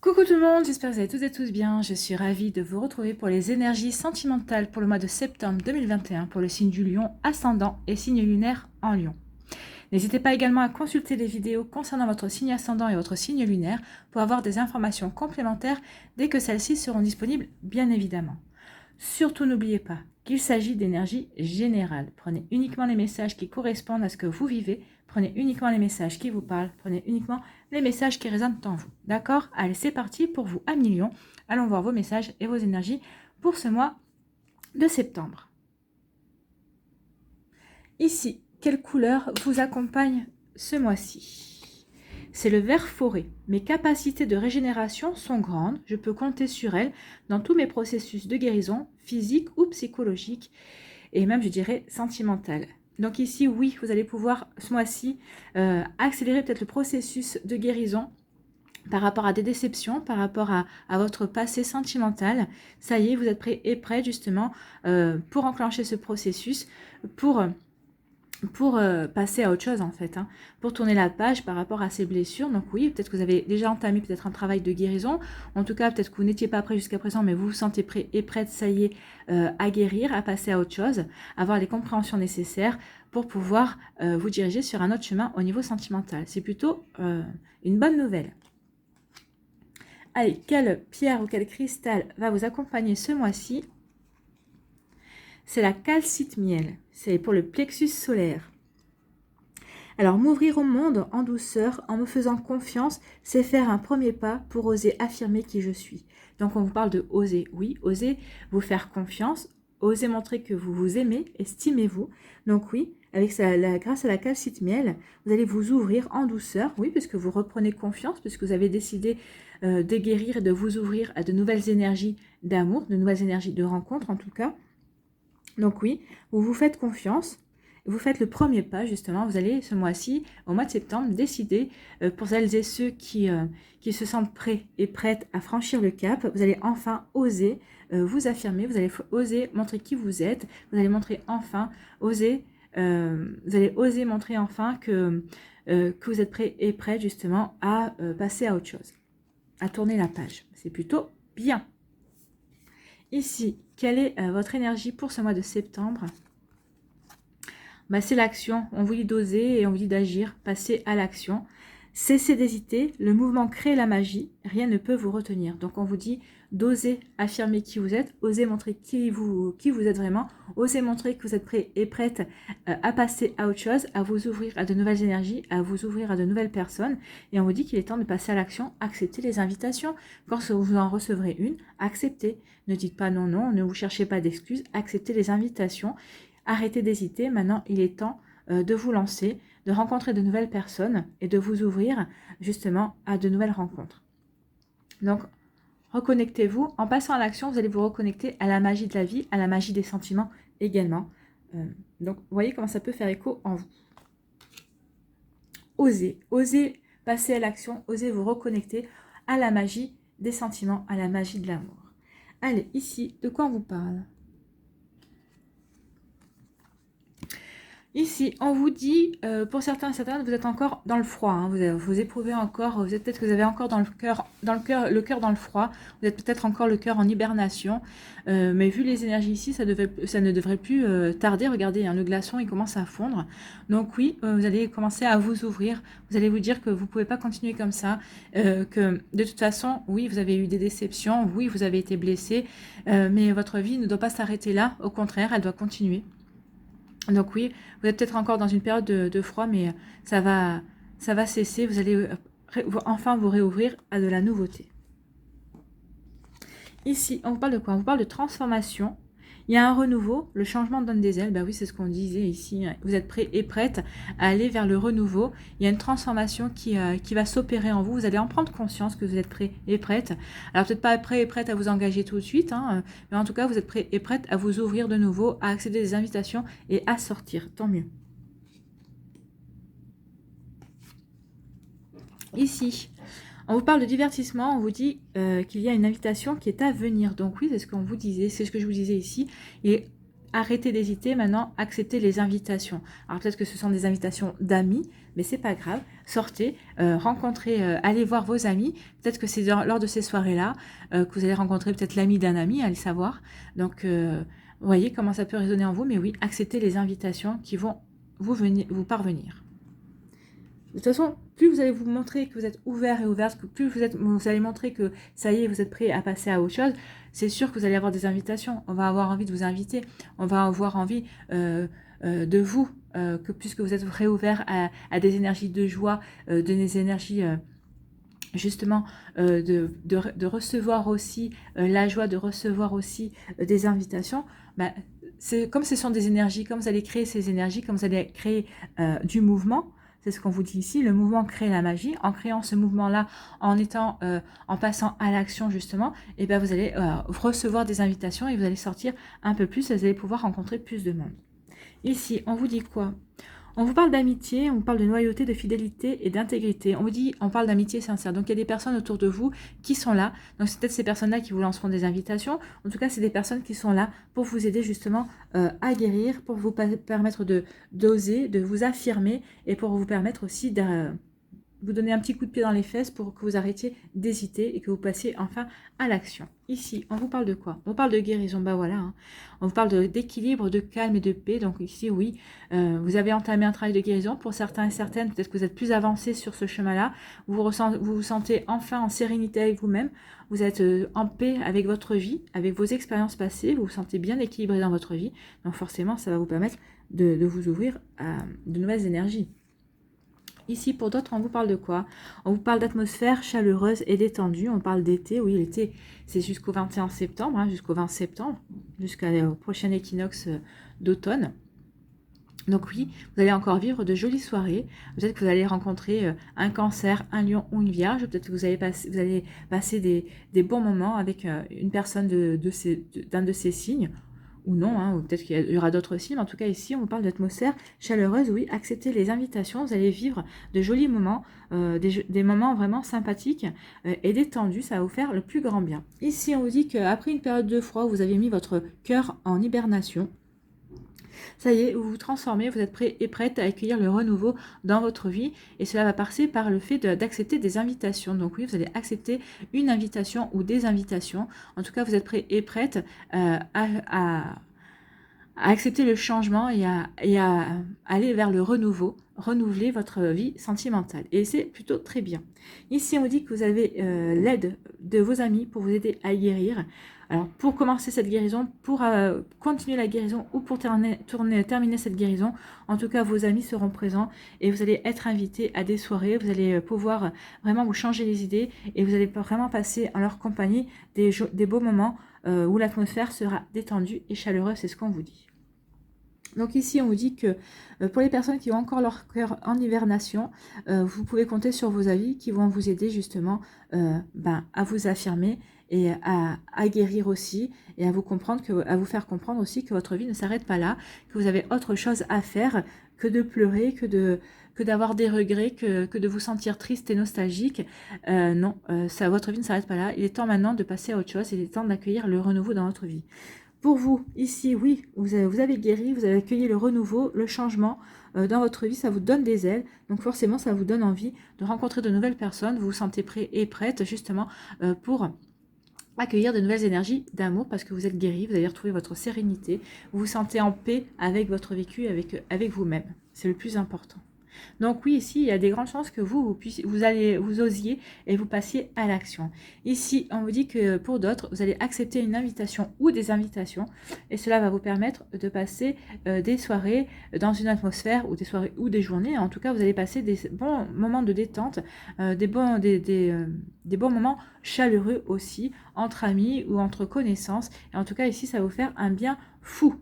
Coucou tout le monde, j'espère que vous allez toutes et tous bien. Je suis ravie de vous retrouver pour les énergies sentimentales pour le mois de septembre 2021 pour le signe du Lion ascendant et signe lunaire en Lion. N'hésitez pas également à consulter les vidéos concernant votre signe ascendant et votre signe lunaire pour avoir des informations complémentaires dès que celles-ci seront disponibles, bien évidemment. Surtout n'oubliez pas qu'il s'agit d'énergie générale. Prenez uniquement les messages qui correspondent à ce que vous vivez. Prenez uniquement les messages qui vous parlent. Prenez uniquement les messages qui résonnent en vous. D'accord? Allez, c'est parti pour vous, Amis Lion. Allons voir vos messages et vos énergies pour ce mois de septembre. Ici, quelle couleur vous accompagne ce mois-ci? C'est le vert forêt. Mes capacités de régénération sont grandes. Je peux compter sur elles dans tous mes processus de guérison, physique ou psychologique, et même, je dirais, sentimental. Donc ici, oui, vous allez pouvoir, ce mois-ci, accélérer peut-être le processus de guérison par rapport à des déceptions, par rapport à votre passé sentimental. Ça y est, vous êtes prêts et prêts, justement, pour enclencher ce processus, pour passer à autre chose en fait, pour tourner la page par rapport à ces blessures. Donc oui, peut-être que vous avez déjà entamé peut-être un travail de guérison, en tout cas peut-être que vous n'étiez pas prêt jusqu'à présent, mais vous vous sentez prêt et prête, ça y est, à guérir, à passer à autre chose, avoir les compréhensions nécessaires pour pouvoir vous diriger sur un autre chemin au niveau sentimental. C'est plutôt une bonne nouvelle. Allez, quelle pierre ou quel cristal va vous accompagner ce mois-ci? C'est la calcite miel, c'est pour le plexus solaire. Alors, m'ouvrir au monde en douceur, en me faisant confiance, c'est faire un premier pas pour oser affirmer qui je suis. Donc, on vous parle de oser, oui, oser vous faire confiance, oser montrer que vous vous aimez, estimez-vous. Donc oui, avec ça, grâce à la calcite miel, vous allez vous ouvrir en douceur, oui, puisque vous reprenez confiance, puisque vous avez décidé de guérir et de vous ouvrir à de nouvelles énergies d'amour, de nouvelles énergies de rencontre en tout cas. Donc oui, vous vous faites confiance, vous faites le premier pas justement, vous allez ce mois-ci, au mois de septembre, décider pour celles et ceux qui se sentent prêts et prêtes à franchir le cap, vous allez enfin oser vous affirmer, vous allez oser montrer qui vous êtes, vous allez montrer enfin, vous allez oser montrer enfin que vous êtes prêts et prêtes justement à passer à autre chose, à tourner la page. C'est plutôt bien. Ici, quelle est votre énergie pour ce mois de septembre? C'est l'action. On vous dit d'oser et on vous dit d'agir. Passer à l'action. Cessez d'hésiter. Le mouvement crée la magie. Rien ne peut vous retenir. Donc, on vous dit d'oser affirmer qui vous êtes. Oser montrer qui vous êtes vraiment. Oser montrer que vous êtes prêt et prête à passer à autre chose, à vous ouvrir à de nouvelles énergies, à vous ouvrir à de nouvelles personnes. Et on vous dit qu'il est temps de passer à l'action. Acceptez les invitations. Quand vous en recevrez une, acceptez. Ne dites pas non, non. Ne vous cherchez pas d'excuses. Acceptez les invitations. Arrêtez d'hésiter, maintenant il est temps de vous lancer, de rencontrer de nouvelles personnes et de vous ouvrir justement à de nouvelles rencontres. Donc, reconnectez-vous. En passant à l'action, vous allez vous reconnecter à la magie de la vie, à la magie des sentiments également. Donc, vous voyez comment ça peut faire écho en vous. Osez passer à l'action, osez vous reconnecter à la magie des sentiments, à la magie de l'amour. Allez, ici, de quoi on vous parle ? Ici, on vous dit, pour certains et certaines, vous êtes encore dans le froid. Vous éprouvez encore, peut-être que vous avez encore le cœur dans le froid. Vous êtes peut-être encore le cœur en hibernation. Mais vu les énergies ici, ça ne devrait plus tarder. Regardez, le glaçon, il commence à fondre. Donc oui, vous allez commencer à vous ouvrir. Vous allez vous dire que vous ne pouvez pas continuer comme ça. Que de toute façon, oui, vous avez eu des déceptions. Oui, vous avez été blessé. Mais votre vie ne doit pas s'arrêter là. Au contraire, elle doit continuer. Donc oui, vous êtes peut-être encore dans une période de froid, mais ça va cesser. Vous allez enfin vous réouvrir à de la nouveauté. Ici, on vous parle de quoi? On vous parle de transformation. Il y a un renouveau, le changement donne des ailes. Oui, c'est ce qu'on disait ici. Vous êtes prêts et prêtes à aller vers le renouveau. Il y a une transformation qui va s'opérer en vous. Vous allez en prendre conscience que vous êtes prêts et prêtes. Alors, peut-être pas prêts et prêtes à vous engager tout de suite, mais en tout cas, vous êtes prêts et prêtes à vous ouvrir de nouveau, à accéder des invitations et à sortir. Tant mieux. Ici, on vous parle de divertissement, on vous dit qu'il y a une invitation qui est à venir. Donc oui, c'est ce qu'on vous disait, c'est ce que je vous disais ici. Et arrêtez d'hésiter, maintenant, acceptez les invitations. Alors peut-être que ce sont des invitations d'amis, mais c'est pas grave. Sortez, rencontrez, allez voir vos amis. Peut-être que c'est lors de ces soirées-là que vous allez rencontrer peut-être l'ami d'un ami, allez savoir. Donc, vous voyez comment ça peut résonner en vous, mais oui, acceptez les invitations qui vont vous parvenir. De toute façon, plus vous allez vous montrer que vous êtes ouvert et ouverte, plus vous allez montrer que ça y est, vous êtes prêt à passer à autre chose, c'est sûr que vous allez avoir des invitations. On va avoir envie de vous inviter, on va avoir envie de vous, puisque vous êtes réouvert à des énergies de joie, des énergies justement de recevoir aussi la joie, de recevoir aussi des invitations. Comme ce sont des énergies, comme vous allez créer ces énergies, comme vous allez créer du mouvement. C'est ce qu'on vous dit ici, le mouvement crée la magie. En créant ce mouvement-là, en passant à l'action justement, et bien vous allez recevoir des invitations et vous allez sortir un peu plus, et vous allez pouvoir rencontrer plus de monde. Ici, on vous dit quoi? On vous parle d'amitié, on vous parle de loyauté, de fidélité et d'intégrité. On parle d'amitié sincère. Donc, il y a des personnes autour de vous qui sont là. Donc, c'est peut-être ces personnes-là qui vous lanceront des invitations. En tout cas, c'est des personnes qui sont là pour vous aider justement à guérir, pour vous permettre d'oser, de vous affirmer et pour vous permettre aussi de vous donner un petit coup de pied dans les fesses pour que vous arrêtiez d'hésiter et que vous passiez enfin à l'action. Ici, on vous parle de quoi? On parle de guérison, bah voilà. Hein. On vous parle d'équilibre, de calme et de paix. Donc ici, oui, vous avez entamé un travail de guérison. Pour certains et certaines, peut-être que vous êtes plus avancé sur ce chemin-là. Vous vous sentez enfin en sérénité avec vous-même. Vous êtes en paix avec votre vie, avec vos expériences passées. Vous vous sentez bien équilibré dans votre vie. Donc forcément, ça va vous permettre de vous ouvrir à de nouvelles énergies. Ici, pour d'autres, on vous parle de quoi? On vous parle d'atmosphère chaleureuse et détendue. On parle d'été. Oui, l'été, c'est jusqu'au 21 septembre, hein, jusqu'au 20 septembre, jusqu'au prochain équinoxe d'automne. Donc oui, vous allez encore vivre de jolies soirées. Peut-être que vous allez rencontrer un cancer, un lion ou une vierge. Peut-être que vous allez passer des bons moments avec une personne d'un de ces signes. Ou non, hein, ou peut-être qu'il y aura d'autres signes. En tout cas, ici, on vous parle d'atmosphère chaleureuse. Oui, acceptez les invitations. Vous allez vivre de jolis moments, des moments vraiment sympathiques et détendus. Ça va vous faire le plus grand bien. Ici, on vous dit qu'après une période de froid, vous avez mis votre cœur en hibernation. Ça y est, vous vous transformez, vous êtes prêt et prête à accueillir le renouveau dans votre vie. Et cela va passer par le fait d'accepter des invitations. Donc oui, vous allez accepter une invitation ou des invitations. En tout cas, vous êtes prêt et prête à accepter le changement et à aller vers le renouveler votre vie sentimentale. Et c'est plutôt très bien. Ici, on vous dit que vous avez l'aide de vos amis pour vous aider à guérir. Alors, pour commencer cette guérison, pour continuer la guérison ou pour terminer cette guérison, en tout cas, vos amis seront présents et vous allez être invités à des soirées. Vous allez pouvoir vraiment vous changer les idées et vous allez vraiment passer en leur compagnie des beaux moments où l'atmosphère sera détendue et chaleureuse, c'est ce qu'on vous dit. Donc ici, on vous dit que pour les personnes qui ont encore leur cœur en hivernation, vous pouvez compter sur vos avis qui vont vous aider justement à vous affirmer et à guérir aussi et à vous faire comprendre aussi que votre vie ne s'arrête pas là, que vous avez autre chose à faire que de pleurer, que d'avoir des regrets, que de vous sentir triste et nostalgique. Non, votre vie ne s'arrête pas là. Il est temps maintenant de passer à autre chose. Il est temps d'accueillir le renouveau dans votre vie. Pour vous, ici, oui, vous avez guéri, vous avez accueilli le renouveau, le changement dans votre vie, ça vous donne des ailes. Donc forcément, ça vous donne envie de rencontrer de nouvelles personnes. Vous vous sentez prêt et prête justement pour accueillir de nouvelles énergies d'amour parce que vous êtes guéri, vous avez retrouvé votre sérénité, vous vous sentez en paix avec votre vécu, avec vous-même. C'est le plus important. Donc oui, ici, il y a des grandes chances que vous osiez et vous passiez à l'action. Ici, on vous dit que pour d'autres, vous allez accepter une invitation ou des invitations et cela va vous permettre de passer des soirées dans une atmosphère ou des soirées ou des journées. En tout cas, vous allez passer des bons moments de détente, des bons moments chaleureux aussi entre amis ou entre connaissances. Et en tout cas, ici, ça va vous faire un bien fou.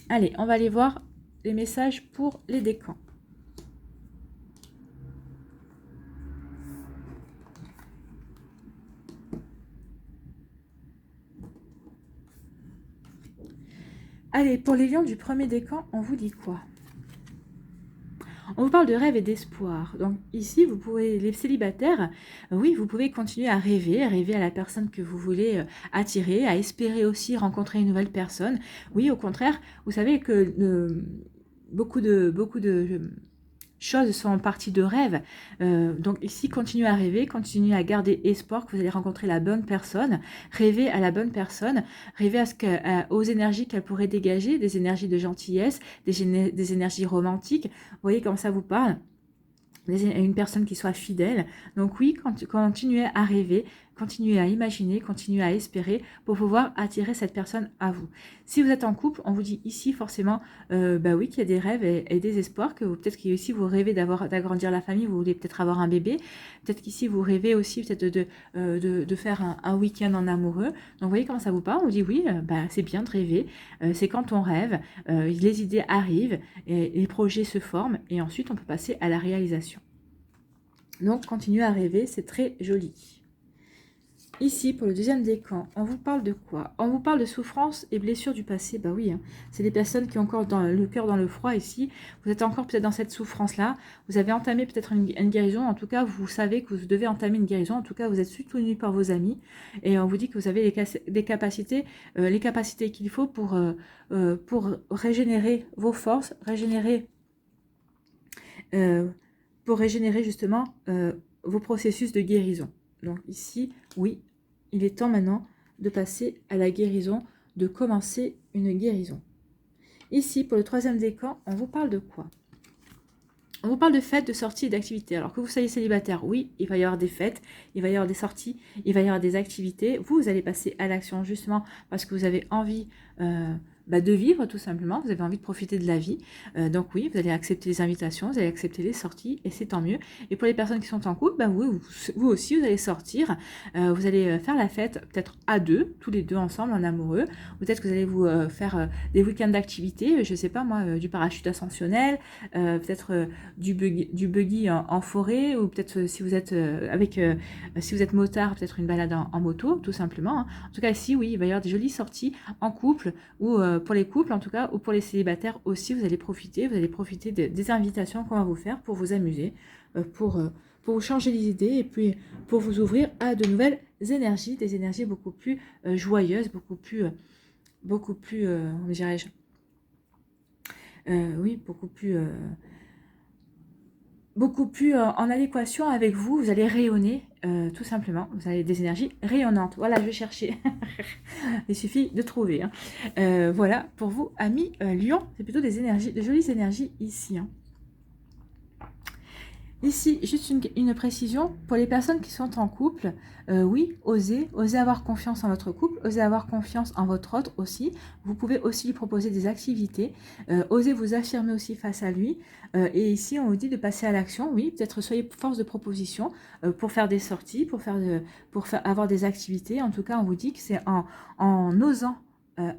Allez, on va aller voir les messages pour les décans. Allez, pour les lions du premier décan, on vous dit quoi? On vous parle de rêve et d'espoir. Donc ici, les célibataires, oui, vous pouvez continuer à rêver à la personne que vous voulez attirer, à espérer aussi rencontrer une nouvelle personne. Oui, au contraire, vous savez que beaucoup de choses sont parties de rêves. Donc ici, continuez à rêver, continuez à garder espoir que vous allez rencontrer la bonne personne, rêvez à la bonne personne, rêvez aux énergies qu'elle pourrait dégager, des énergies de gentillesse, des énergies romantiques. Vous voyez comme ça vous parle, une personne qui soit fidèle. Donc oui, continuez à rêver, continuez à imaginer, continuez à espérer pour pouvoir attirer cette personne à vous. Si vous êtes en couple, on vous dit ici forcément, bah oui, qu'il y a des rêves et des espoirs, que peut-être qu'ici vous rêvez d'agrandir la famille, vous voulez peut-être avoir un bébé, peut-être qu'ici vous rêvez aussi peut-être de faire un week-end en amoureux. Donc vous voyez comment ça vous parle, on vous dit oui, bah, c'est bien de rêver, c'est quand on rêve, les idées arrivent, et les projets se forment et ensuite on peut passer à la réalisation. Donc, continuez à rêver, c'est très joli. Ici, pour le deuxième décan, on vous parle de quoi? On vous parle de souffrance et blessures du passé. Bah oui, hein. C'est des personnes qui ont encore le cœur dans le froid ici. Vous êtes encore peut-être dans cette souffrance-là. Vous avez entamé peut-être une guérison. En tout cas, vous savez que vous devez entamer une guérison. En tout cas, vous êtes soutenu par vos amis. Et on vous dit que vous avez les capacités qu'il faut pour régénérer vos forces, pour régénérer justement vos processus de guérison. Donc ici, oui, il est temps maintenant de passer à la guérison, de commencer une guérison. Ici, pour le troisième décan, on vous parle de quoi? On vous parle de fêtes, de sorties et d'activités. Alors que vous soyez célibataire, oui, il va y avoir des fêtes, il va y avoir des sorties, il va y avoir des activités. Vous allez passer à l'action justement parce que vous avez envie de vivre tout simplement, vous avez envie de profiter de la vie. Donc oui, vous allez accepter les invitations, vous allez accepter les sorties et c'est tant mieux. Et pour les personnes qui sont en couple, vous aussi, vous allez sortir, vous allez faire la fête peut-être à deux, tous les deux ensemble en amoureux. Peut-être que vous allez vous faire des week-ends d'activités, je ne sais pas moi, du parachute ascensionnel, peut-être du buggy en forêt, ou peut-être si vous êtes si vous êtes motard, peut-être une balade en moto, tout simplement. Hein. En tout cas, ici, oui, il va y avoir des jolies sorties en couple, ou pour les couples, en tout cas, ou pour les célibataires aussi, vous allez profiter des invitations qu'on va vous faire pour vous amuser, pour vous changer les idées, et puis pour vous ouvrir à de nouvelles énergies, des énergies beaucoup plus joyeuses, beaucoup plus comment dirais-je, oui, beaucoup plus en adéquation avec vous, vous allez rayonner, tout simplement, vous avez des énergies rayonnantes. Voilà, je vais chercher, il suffit de trouver. Hein. Voilà, pour vous, amis Lion, c'est plutôt des énergies, de jolies énergies ici. Hein. Ici, juste une précision, pour les personnes qui sont en couple, oui, osez avoir confiance en votre couple, osez avoir confiance en votre autre aussi. Vous pouvez aussi lui proposer des activités, osez vous affirmer aussi face à lui. Et ici, on vous dit de passer à l'action, oui, peut-être soyez force de proposition pour faire des sorties, pour avoir des activités. En tout cas, on vous dit que c'est en osant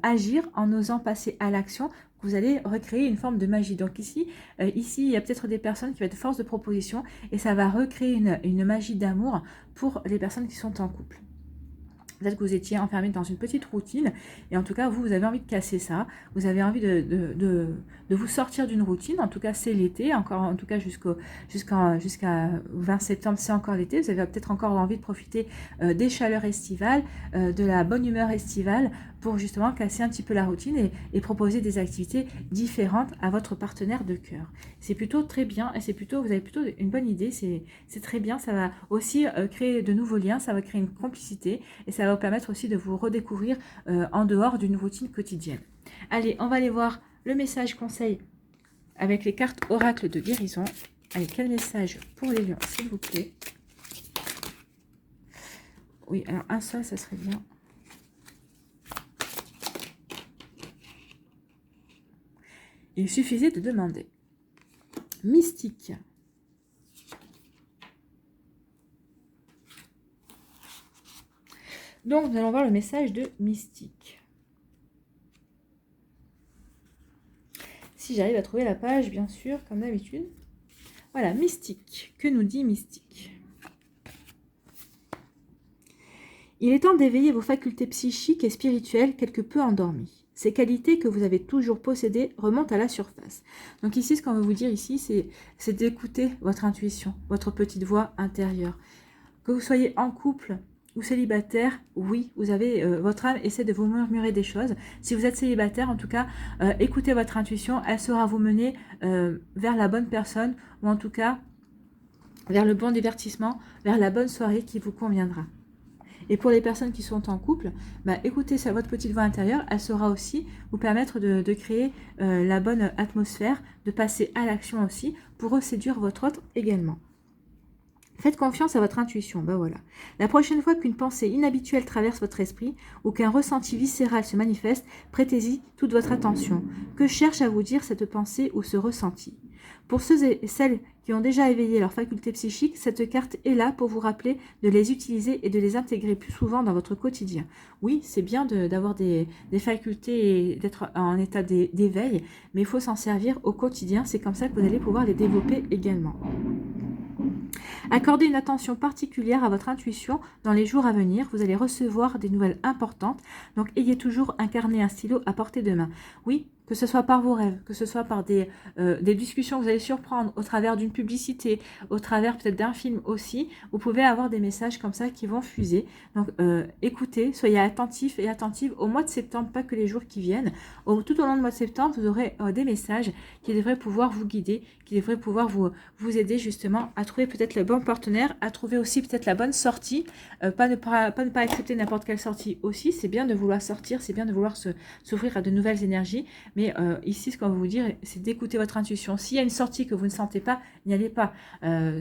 agir, en osant passer à l'action, vous allez recréer une forme de magie. Donc ici, il y a peut-être des personnes qui vont être force de proposition et ça va recréer une magie d'amour pour les personnes qui sont en couple. Peut-être que vous étiez enfermé dans une petite routine et en tout cas, vous avez envie de casser ça. Vous avez envie de vous sortir d'une routine. En tout cas, c'est l'été. En tout cas, jusqu'à 20 septembre, c'est encore l'été. Vous avez peut-être encore envie de profiter des chaleurs estivales, de la bonne humeur estivale pour justement casser un petit peu la routine et proposer des activités différentes à votre partenaire de cœur. C'est plutôt très bien et vous avez plutôt une bonne idée. C'est très bien. Ça va aussi créer de nouveaux liens. Ça va créer une complicité et ça va vous permettre aussi de vous redécouvrir en dehors d'une routine quotidienne. Allez, on va aller voir le message conseil avec les cartes oracle de guérison. Allez, quel message pour les lions, s'il vous plaît? Oui, alors un seul, ça serait bien. Il suffisait de demander. Mystique. Donc, nous allons voir le message de Mystique. Si j'arrive à trouver la page, bien sûr, comme d'habitude. Voilà, Mystique. Que nous dit Mystique? Il est temps d'éveiller vos facultés psychiques et spirituelles quelque peu endormies. Ces qualités que vous avez toujours possédées remontent à la surface. Donc ici, ce qu'on veut vous dire ici, c'est d'écouter votre intuition, votre petite voix intérieure. Que vous soyez en couple, ou célibataire, oui, vous avez votre âme essaie de vous murmurer des choses. Si vous êtes célibataire, en tout cas, écoutez votre intuition, elle saura vous mener vers la bonne personne, ou en tout cas vers le bon divertissement, vers la bonne soirée qui vous conviendra. Et pour les personnes qui sont en couple, écoutez votre petite voix intérieure, elle saura aussi vous permettre de créer la bonne atmosphère, de passer à l'action aussi pour séduire votre autre également. Faites confiance à votre intuition, voilà. La prochaine fois qu'une pensée inhabituelle traverse votre esprit ou qu'un ressenti viscéral se manifeste, prêtez-y toute votre attention. Que cherche à vous dire cette pensée ou ce ressenti? Pour ceux et celles qui ont déjà éveillé leur faculté psychique, cette carte est là pour vous rappeler de les utiliser et de les intégrer plus souvent dans votre quotidien. Oui, c'est bien d'avoir des facultés et d'être en état d'éveil, mais il faut s'en servir au quotidien. C'est comme ça que vous allez pouvoir les développer également. Accordez une attention particulière à votre intuition dans les jours à venir. Vous allez recevoir des nouvelles importantes. Donc, ayez toujours un carnet, un stylo à portée de main. Oui, que ce soit par vos rêves, que ce soit par des discussions que vous allez surprendre au travers d'une publicité, au travers peut-être d'un film aussi, vous pouvez avoir des messages comme ça qui vont fuser. Donc, écoutez, soyez attentifs et attentives au mois de septembre, pas que les jours qui viennent. Tout au long du mois de septembre, vous aurez des messages qui devraient pouvoir vous guider, qui devraient pouvoir vous aider justement à trouver peut-être le bon partenaire, à trouver aussi peut-être la bonne sortie, pas ne pas accepter n'importe quelle sortie aussi. C'est bien de vouloir sortir, c'est bien de vouloir s'ouvrir à de nouvelles énergies. Mais ici, ce qu'on va vous dire, c'est d'écouter votre intuition. S'il y a une sortie que vous ne sentez pas, n'y allez pas.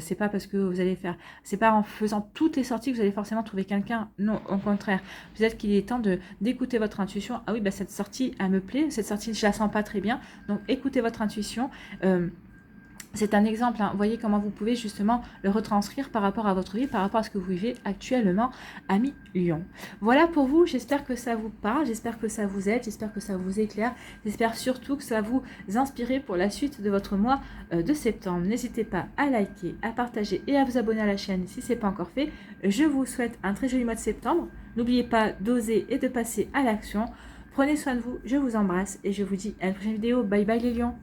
C'est pas parce que vous allez faire... C'est pas en faisant toutes les sorties que vous allez forcément trouver quelqu'un. Non, au contraire. Peut-être qu'il est temps d'écouter votre intuition. Ah oui, cette sortie, elle me plaît. Cette sortie, je la sens pas très bien. Donc, écoutez votre intuition. C'est un exemple, hein. Vous voyez comment vous pouvez justement le retranscrire par rapport à votre vie, par rapport à ce que vous vivez actuellement, ami Lion. Voilà pour vous, j'espère que ça vous parle, j'espère que ça vous aide, j'espère que ça vous éclaire, j'espère surtout que ça va vous inspirer pour la suite de votre mois de septembre. N'hésitez pas à liker, à partager et à vous abonner à la chaîne si ce n'est pas encore fait. Je vous souhaite un très joli mois de septembre. N'oubliez pas d'oser et de passer à l'action. Prenez soin de vous, je vous embrasse et je vous dis à la prochaine vidéo. Bye bye les lions.